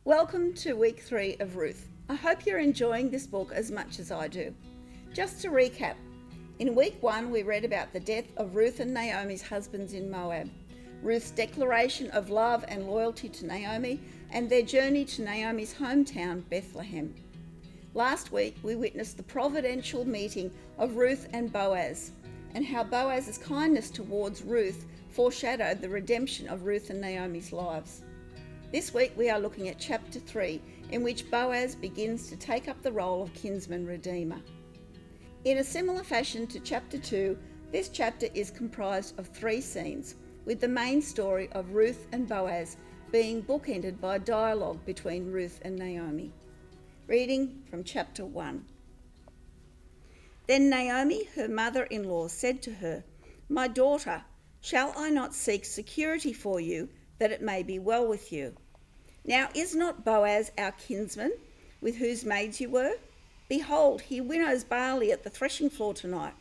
Welcome to week 3 of Ruth. I hope you're enjoying this book as much as I do. Just to recap, in week 1 we read about the death of Ruth and Naomi's husbands in Moab, Ruth's declaration of love and loyalty to Naomi, and their journey to Naomi's hometown, Bethlehem. Last week we witnessed the providential meeting of Ruth and Boaz, and how Boaz's kindness towards Ruth foreshadowed the redemption of Ruth and Naomi's lives. This week we are looking at chapter 3, in which Boaz begins to take up the role of kinsman redeemer. In a similar fashion to chapter 2, this chapter is comprised of 3 scenes, with the main story of Ruth and Boaz being bookended by dialogue between Ruth and Naomi. Reading from chapter 1. Then Naomi, her mother-in-law, said to her, "My daughter, shall I not seek security for you, that it may be well with you? Now is not Boaz our kinsman, with whose maids you were? Behold, he winnows barley at the threshing floor tonight.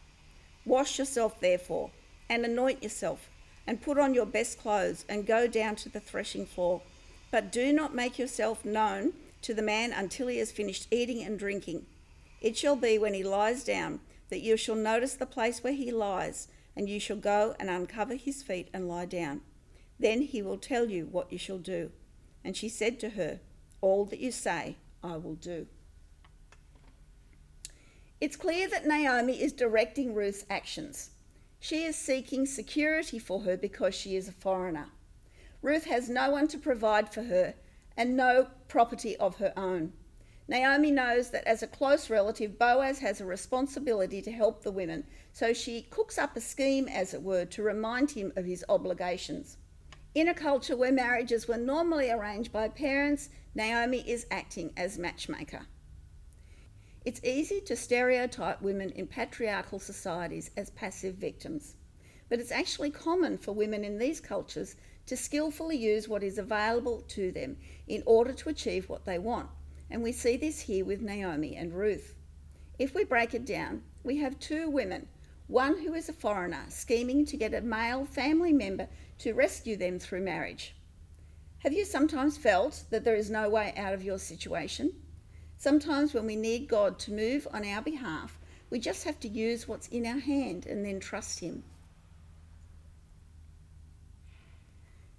Wash yourself therefore, and anoint yourself, and put on your best clothes, and go down to the threshing floor. But do not make yourself known to the man until he has finished eating and drinking. It shall be when he lies down, that you shall notice the place where he lies, and you shall go and uncover his feet and lie down. Then he will tell you what you shall do." And she said to her, "All that you say, I will do." It's clear that Naomi is directing Ruth's actions. She is seeking security for her because she is a foreigner. Ruth has no one to provide for her and no property of her own. Naomi knows that as a close relative, Boaz has a responsibility to help the women, so she cooks up a scheme, as it were, to remind him of his obligations. In a culture where marriages were normally arranged by parents, Naomi is acting as matchmaker. It's easy to stereotype women in patriarchal societies as passive victims, but it's actually common for women in these cultures to skillfully use what is available to them in order to achieve what they want, and we see this here with Naomi and Ruth. If we break it down, we have 2 women, one who is a foreigner scheming to get a male family member to rescue them through marriage. Have you sometimes felt that there is no way out of your situation? Sometimes when we need God to move on our behalf, we just have to use what's in our hand and then trust him.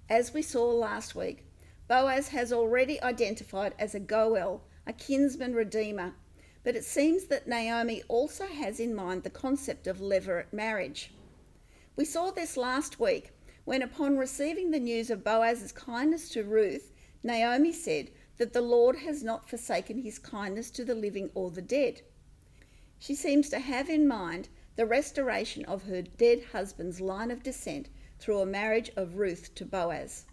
As we saw last week, Boaz has already identified as a Goel, a kinsman redeemer, but it seems that Naomi also has in mind the concept of levirate marriage. We saw this last week when, upon receiving the news of Boaz's kindness to Ruth, Naomi said that the Lord has not forsaken his kindness to the living or the dead. She seems to have in mind the restoration of her dead husband's line of descent through a marriage of Ruth to Boaz.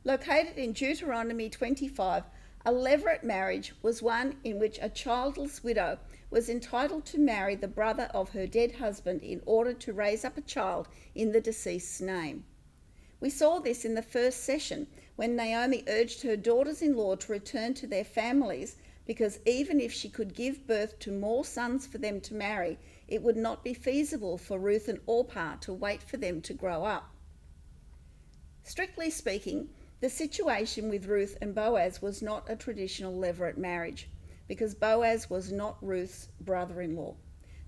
Located in Deuteronomy 25, a levirate marriage was one in which a childless widow was entitled to marry the brother of her dead husband in order to raise up a child in the deceased's name. We saw this in the first session when Naomi urged her daughters-in-law to return to their families because even if she could give birth to more sons for them to marry, it would not be feasible for Ruth and Orpah to wait for them to grow up. Strictly speaking, the situation with Ruth and Boaz was not a traditional levirate marriage, because Boaz was not Ruth's brother-in-law.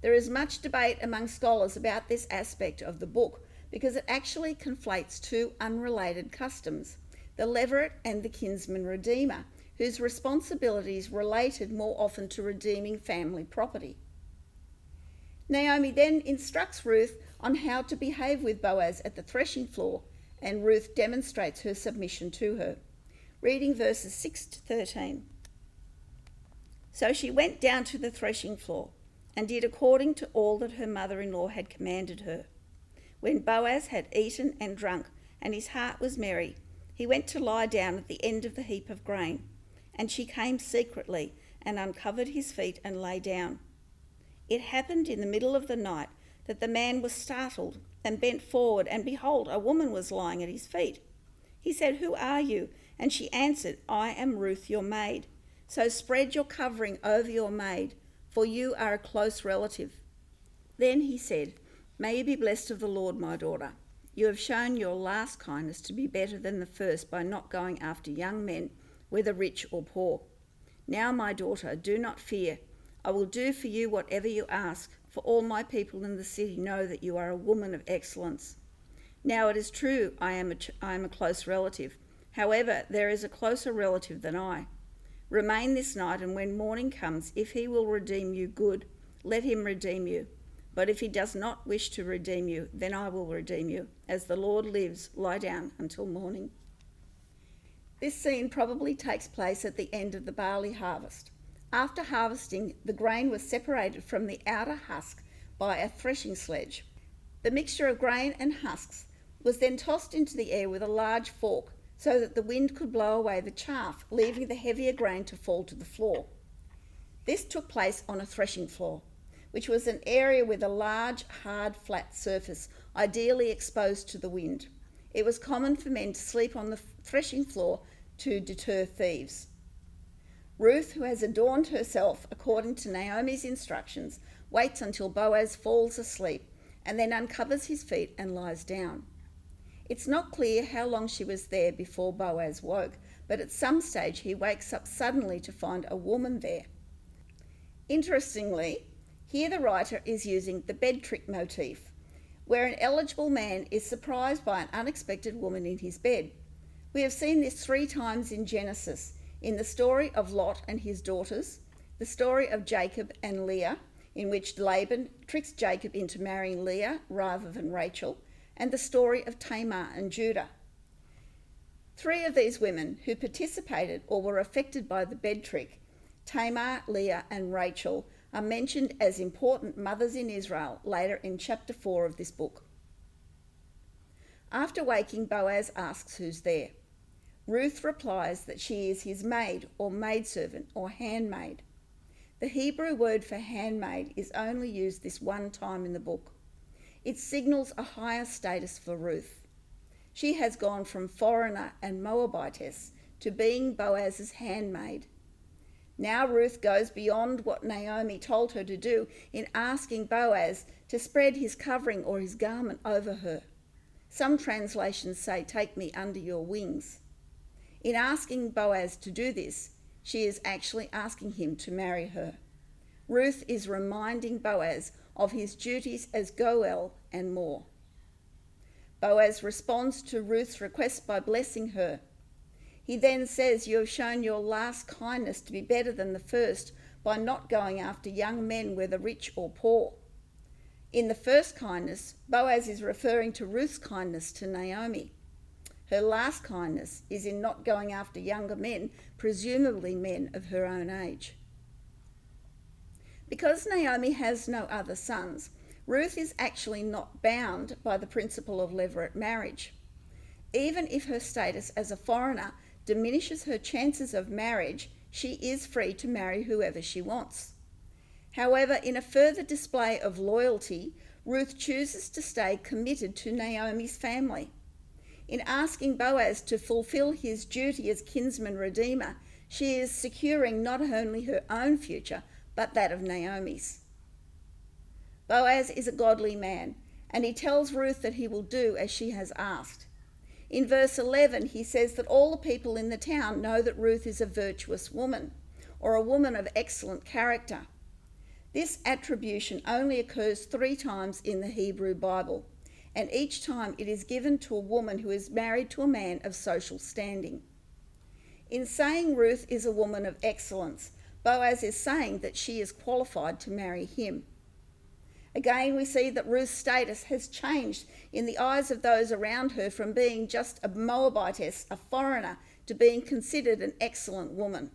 There is much debate among scholars about this aspect of the book because it actually conflates 2 unrelated customs, the levirate and the kinsman redeemer, whose responsibilities related more often to redeeming family property. Naomi then instructs Ruth on how to behave with Boaz at the threshing floor, and Ruth demonstrates her submission to her. Reading verses 6 to 13. So she went down to the threshing floor and did according to all that her mother-in-law had commanded her. When Boaz had eaten and drunk, and his heart was merry, he went to lie down at the end of the heap of grain, and she came secretly and uncovered his feet and lay down. It happened in the middle of the night that the man was startled and bent forward, and behold, a woman was lying at his feet. He said, "Who are you?" And she answered, "I am Ruth, your maid. So spread your covering over your maid, for you are a close relative." Then he said, "May you be blessed of the Lord, my daughter. You have shown your last kindness to be better than the first by not going after young men whether rich or poor. Now, my daughter, do not fear. I will do for you whatever you ask, for all my people in the city know that you are a woman of excellence. Now it is true I am a close relative. However, there is a closer relative than I. Remain this night, and when morning comes, if he will redeem you, good, let him redeem you. But if he does not wish to redeem you, then I will redeem you. As the Lord lives, lie down until morning." This scene probably takes place at the end of the barley harvest. After harvesting, the grain was separated from the outer husk by a threshing sledge. The mixture of grain and husks was then tossed into the air with a large fork so that the wind could blow away the chaff, leaving the heavier grain to fall to the floor. This took place on a threshing floor, which was an area with a large, hard, flat surface, ideally exposed to the wind. It was common for men to sleep on the threshing floor to deter thieves. Ruth, who has adorned herself according to Naomi's instructions, waits until Boaz falls asleep and then uncovers his feet and lies down. It's not clear how long she was there before Boaz woke, but at some stage he wakes up suddenly to find a woman there. Interestingly, here the writer is using the bed trick motif, where an eligible man is surprised by an unexpected woman in his bed. We have seen this 3 times in Genesis, in the story of Lot and his daughters, the story of Jacob and Leah, in which Laban tricks Jacob into marrying Leah rather than Rachel, and the story of Tamar and Judah. 3 of these women who participated or were affected by the bed trick, Tamar, Leah and Rachel, are mentioned as important mothers in Israel later in chapter 4 of this book. After waking, Boaz asks who's there. Ruth replies that she is his maid or maidservant or handmaid. The Hebrew word for handmaid is only used this one time in the book. It signals a higher status for Ruth. She has gone from foreigner and Moabitess to being Boaz's handmaid. Now Ruth goes beyond what Naomi told her to do in asking Boaz to spread his covering or his garment over her. Some translations say, "Take me under your wings." In asking Boaz to do this, she is actually asking him to marry her. Ruth is reminding Boaz of his duties as Goel and more. Boaz responds to Ruth's request by blessing her. He then says, "You have shown your last kindness to be better than the first by not going after young men, whether rich or poor." In the first kindness, Boaz is referring to Ruth's kindness to Naomi. Her last kindness is in not going after younger men, presumably men of her own age. Because Naomi has no other sons, Ruth is actually not bound by the principle of levirate marriage. Even if her status as a foreigner diminishes her chances of marriage, she is free to marry whoever she wants. However, in a further display of loyalty, Ruth chooses to stay committed to Naomi's family. In asking Boaz to fulfill his duty as kinsman redeemer, she is securing not only her own future, but that of Naomi's. Boaz is a godly man, and he tells Ruth that he will do as she has asked. In verse 11, he says that all the people in the town know that Ruth is a virtuous woman, or a woman of excellent character. This attribution only occurs 3 times in the Hebrew Bible, and each time it is given to a woman who is married to a man of social standing. In saying Ruth is a woman of excellence, Boaz is saying that she is qualified to marry him. Again, we see that Ruth's status has changed in the eyes of those around her from being just a Moabitess, a foreigner, to being considered an excellent woman.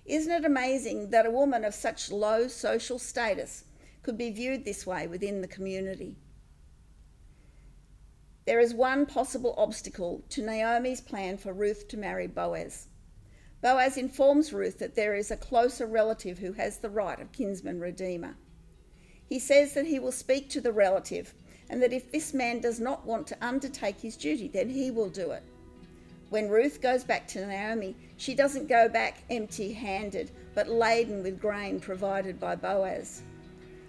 Isn't it amazing that a woman of such low social status could be viewed this way within the community? There is one possible obstacle to Naomi's plan for Ruth to marry Boaz. Boaz informs Ruth that there is a closer relative who has the right of kinsman redeemer. He says that he will speak to the relative, and that if this man does not want to undertake his duty, then he will do it. When Ruth goes back to Naomi, she doesn't go back empty-handed, but laden with grain provided by Boaz.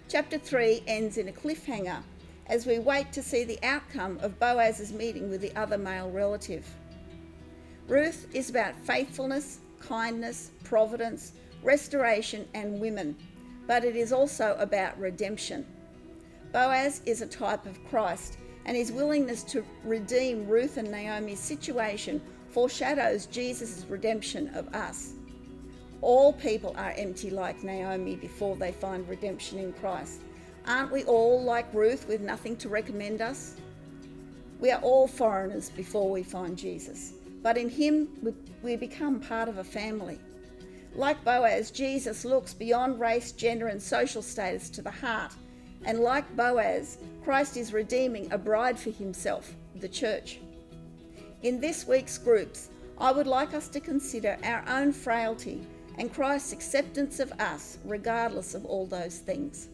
Chapter 3 ends in a cliffhanger as we wait to see the outcome of Boaz's meeting with the other male relative. Ruth is about faithfulness, kindness, providence, restoration, and women, but it is also about redemption. Boaz is a type of Christ, and his willingness to redeem Ruth and Naomi's situation foreshadows Jesus' redemption of us. All people are empty like Naomi before they find redemption in Christ. Aren't we all like Ruth with nothing to recommend us? We are all foreigners before we find Jesus, but in him we become part of a family. Like Boaz, Jesus looks beyond race, gender, and social status to the heart. And like Boaz, Christ is redeeming a bride for himself, the church. In this week's groups, I would like us to consider our own frailty and Christ's acceptance of us, regardless of all those things.